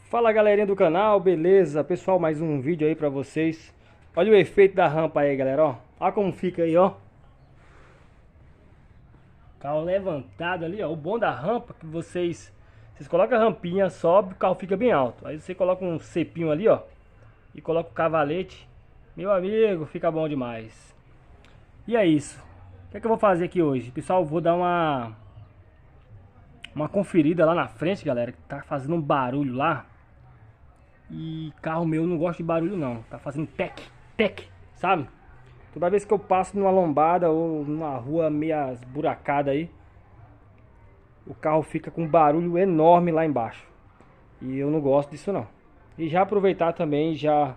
Fala galerinha do canal, beleza? Pessoal, mais um vídeo aí pra vocês. Olha o efeito da rampa aí, galera, ó. Olha como fica aí, ó. Carro levantado ali, ó. O bom da rampa é que vocês colocam a rampinha, sobe, o carro fica bem alto. Aí você coloca um cepinho ali, ó, e coloca o cavalete. Meu amigo, fica bom demais. E é isso. O que é que eu vou fazer aqui hoje? Pessoal, eu vou dar uma conferida lá na frente, galera, que tá fazendo um barulho lá. E carro meu não gosta de barulho não. Tá fazendo tec, tec, sabe? Toda vez que eu passo numa lombada ou numa rua meia esburacada aí, o carro fica com um barulho enorme lá embaixo. E eu não gosto disso não. E já aproveitar também, já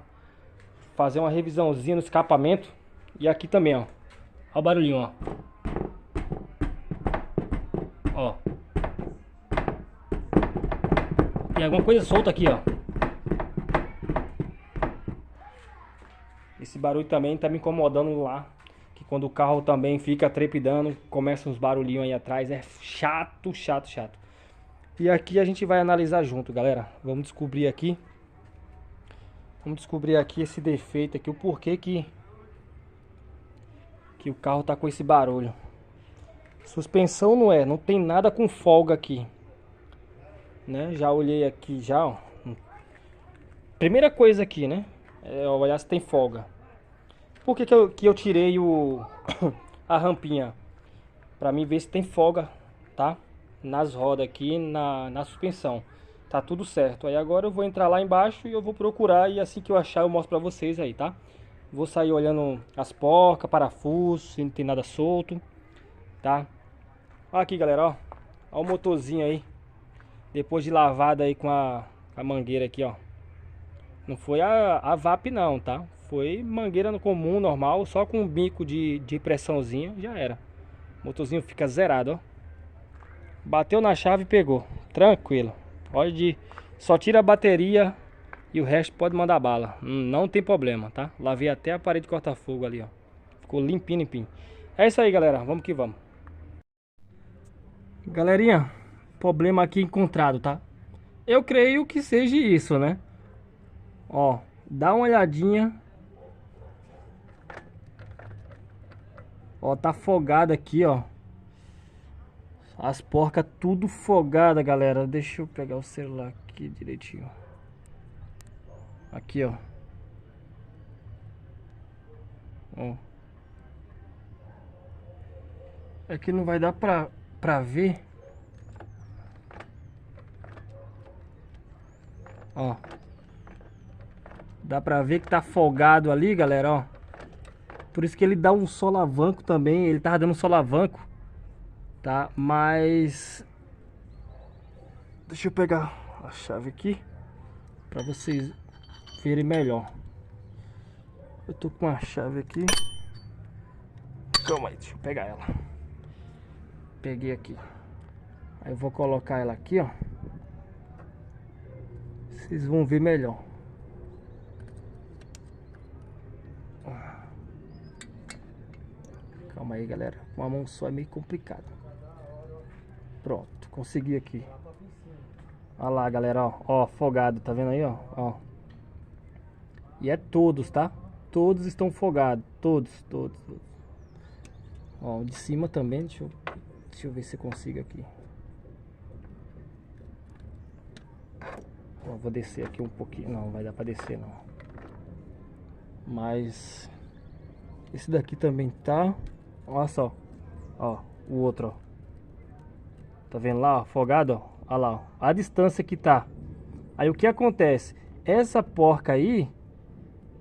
fazer uma revisãozinha no escapamento. E aqui também, ó. Olha o barulhinho, ó. Ó. Tem alguma coisa solta aqui, ó. Esse barulho também tá me incomodando lá. Que quando o carro também fica trepidando, começa uns barulhinhos aí atrás. É chato, chato, chato. E aqui a gente vai analisar junto, galera. Vamos descobrir aqui. Vamos descobrir aqui esse defeito aqui. O porquê que o carro tá com esse barulho. Suspensão não tem nada com folga aqui. Né? Já olhei aqui já, ó. Primeira coisa aqui, né? É olhar se tem folga. Por que eu tirei a rampinha? Pra mim ver se tem folga, tá? Nas rodas aqui, na suspensão. Tá tudo certo. Aí agora eu vou entrar lá embaixo e eu vou procurar. E assim que eu achar eu mostro pra vocês aí, tá? Vou sair olhando as porcas, parafusos, se não tem nada solto, tá? Olha aqui, galera, ó. Olha o motorzinho aí. Depois de lavada aí com a mangueira aqui, ó. Não foi a VAP não, tá? Foi mangueira no comum, normal, só com um bico de pressãozinha, já era. O motorzinho fica zerado, ó. Bateu na chave e pegou. Tranquilo. Só tira a bateria e o resto pode mandar bala. Não tem problema, tá? Lavei até a parede de corta-fogo ali, ó. Ficou limpinho, limpinho. É isso aí, galera. Vamos que vamos. Galerinha, problema aqui encontrado, tá? Eu creio que seja isso, né? Ó, dá uma olhadinha. Ó, tá fogado aqui, ó. As porcas tudo fogada, galera. Deixa eu pegar o celular aqui direitinho. Aqui, ó. Ó. Aqui não vai dar pra ver. Ó. Dá pra ver que tá folgado ali, galera, ó. Por isso que ele dá um solavanco também. Ele tava dando um solavanco, tá? Mas deixa eu pegar a chave aqui pra vocês verem melhor. Eu tô com a chave aqui. Calma aí, deixa eu pegar ela. Peguei aqui. Aí eu vou colocar ela aqui, ó. Vocês vão ver melhor. Calma aí, galera. Com a mão só é meio complicado. Pronto, consegui aqui. Olha lá, galera, ó. Ó, folgado, tá vendo aí, ó? Ó. E é todos, tá? Todos estão fogados. Todos. Ó, o de cima também. Deixa eu ver se eu consigo aqui. Ó, vou descer aqui um pouquinho. Não, vai dar pra descer, não. Mas esse daqui também tá. Olha só. Ó, o outro, ó. Tá vendo lá, ó, afogado, ó? Olha lá, ó. A distância que tá. Aí o que acontece? Essa porca aí,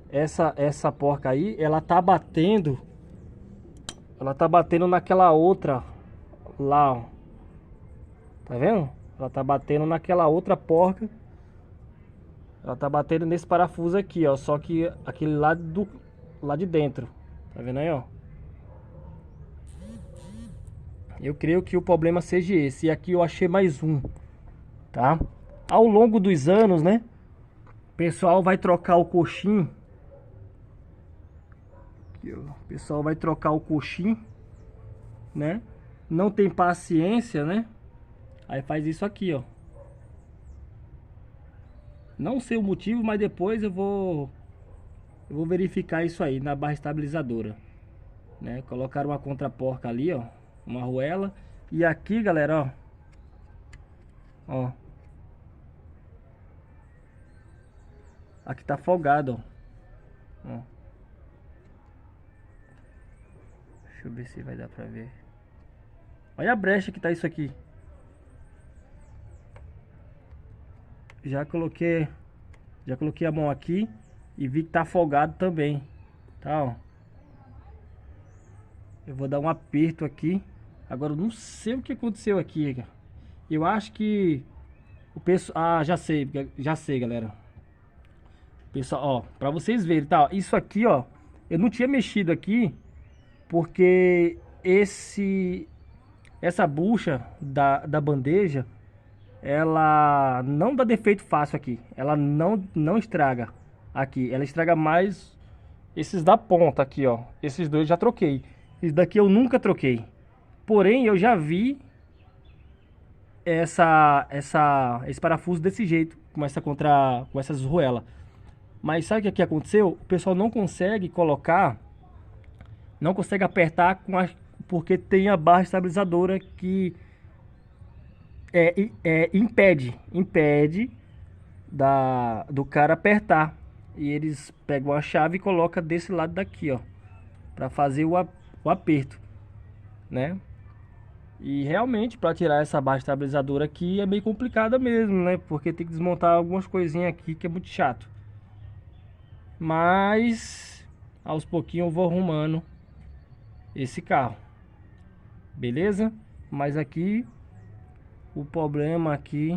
essa porca aí, ela tá batendo naquela outra lá, ó. Tá vendo? Ela tá batendo naquela outra porca. Ela tá batendo nesse parafuso aqui, ó. Só que aquele lá de dentro. Tá vendo aí, ó? Eu creio que o problema seja esse. E aqui eu achei mais um, tá? Ao longo dos anos, né? O pessoal vai trocar o coxim. Aqui, ó. O pessoal vai trocar o coxim, né? Não tem paciência, né? Aí faz isso aqui, ó. Não sei o motivo, mas depois eu vou verificar isso aí na barra estabilizadora, né? Colocaram uma contraporca ali, ó, uma arruela. E aqui, galera, ó, ó, aqui tá folgado, ó. Deixa eu ver se vai dar pra ver. Olha a brecha que tá isso aqui. Já coloquei a mão aqui e vi que tá folgado também, tá, ó. Eu vou dar um aperto aqui. Agora eu não sei o que aconteceu aqui, cara. Eu acho que o pessoal... Ah, já sei, galera. Pessoal, ó, pra vocês verem, tá? Isso aqui, ó, eu não tinha mexido aqui porque essa bucha da bandeja, ela não dá defeito fácil aqui. Ela não estraga aqui. Ela estraga mais esses da ponta aqui, ó. Esses dois já troquei. Esse daqui eu nunca troquei. Porém, eu já vi esse parafuso desse jeito, com essas ruelas. Mas sabe o que aconteceu? O pessoal não consegue colocar, não consegue apertar porque tem a barra estabilizadora que impede do cara apertar. E eles pegam a chave e colocam desse lado daqui, ó, para fazer o aperto, né? E realmente para tirar essa barra estabilizadora aqui é meio complicada mesmo, né? Porque tem que desmontar algumas coisinhas aqui que é muito chato. Mas aos pouquinhos eu vou arrumando esse carro, beleza? Mas aqui o problema aqui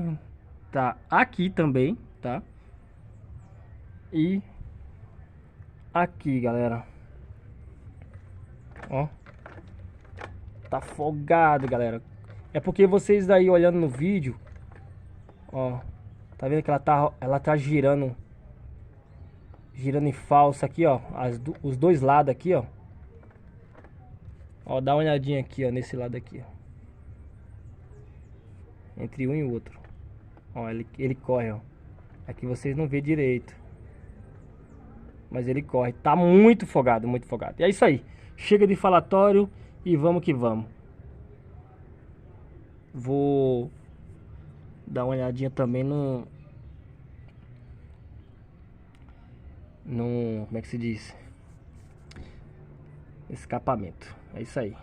tá aqui também, tá? E aqui, galera, ó, tá folgado, galera. É porque vocês daí olhando no vídeo, ó, tá vendo que ela tá girando em falsa aqui, ó, os dois lados aqui, ó. Ó, dá uma olhadinha aqui, ó, nesse lado aqui, ó. Entre um e o outro. Ó, ele corre, ó. Aqui vocês não vê direito. Mas ele corre. Tá muito folgado, muito folgado. E é isso aí. Chega de falatório e vamos que vamos. Vou dar uma olhadinha também no como é que se diz? Escapamento. É isso aí.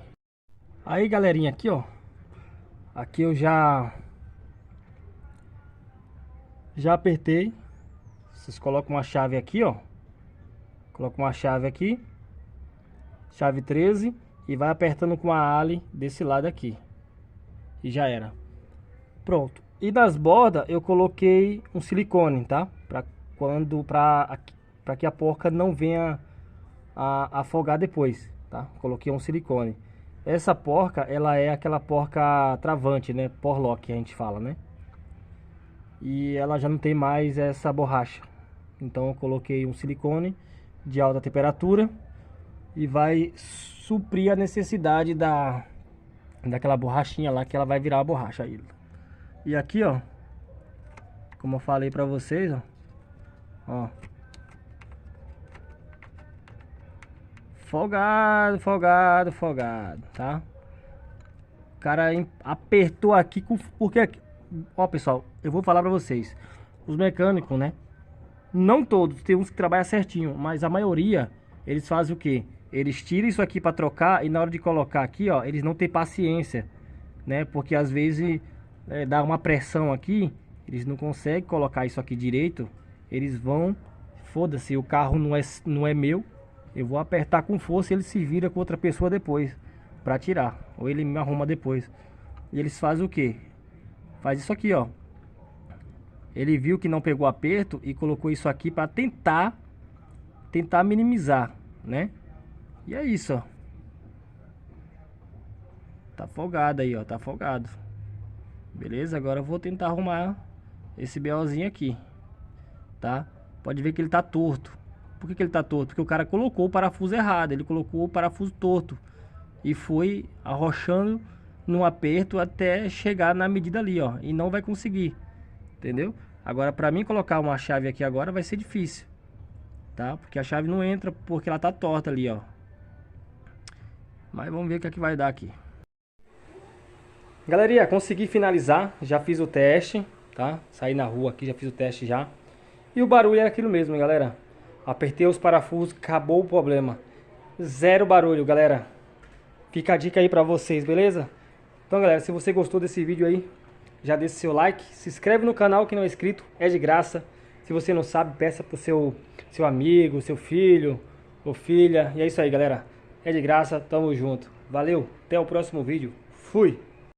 Aí, galerinha, aqui, ó. Aqui eu já apertei. Vocês colocam uma chave aqui, ó. Coloca uma chave aqui. Chave 13. E vai apertando com a ale desse lado aqui. E já era. Pronto. E nas bordas eu coloquei um silicone, tá? Pra que a porca não venha a afogar depois, tá? Coloquei um silicone. Essa porca, ela é aquela porca travante, né? Porlock, a gente fala, né? E ela já não tem mais essa borracha. Então eu coloquei um silicone de alta temperatura e vai suprir a necessidade daquela borrachinha lá, que ela vai virar a borracha aí. E aqui, ó, como eu falei pra vocês, ó, folgado, folgado, folgado, tá? O cara apertou aqui porque, ó, pessoal, eu vou falar pra vocês. Os mecânicos, né? Não todos, tem uns que trabalham certinho, mas a maioria, eles fazem o quê? Eles tiram isso aqui pra trocar e na hora de colocar aqui, ó, eles não têm paciência, né? Porque às vezes dá uma pressão aqui, eles não conseguem colocar isso aqui direito. Eles vão, foda-se, o carro não é meu. Eu vou apertar com força e ele se vira com outra pessoa depois pra tirar, ou ele me arruma depois. E eles fazem o quê? Faz isso aqui, ó. Ele viu que não pegou aperto e colocou isso aqui pra tentar minimizar, né? E é isso, ó. Tá folgado aí, ó, tá folgado. Beleza? Agora eu vou tentar arrumar esse BOzinho aqui, tá? Pode ver que ele tá torto. Por que ele tá torto? Porque o cara colocou o parafuso errado. Ele colocou o parafuso torto e foi arrochando no aperto até chegar na medida ali, ó. E não vai conseguir, entendeu? Agora, pra mim colocar uma chave aqui agora vai ser difícil, tá? Porque a chave não entra porque ela tá torta ali, ó. Mas vamos ver o que é que vai dar aqui. Galerinha, consegui finalizar, já fiz o teste, tá? Saí na rua aqui, já fiz o teste já. E o barulho era aquilo mesmo, hein, galera. Apertei os parafusos, acabou o problema. Zero barulho, galera. Fica a dica aí pra vocês, beleza? Então, galera, se você gostou desse vídeo aí, já deixa seu like, se inscreve no canal que não é inscrito, é de graça. Se você não sabe, peça pro seu amigo, seu filho ou filha. E é isso aí, galera. É de graça, tamo junto. Valeu, até o próximo vídeo. Fui!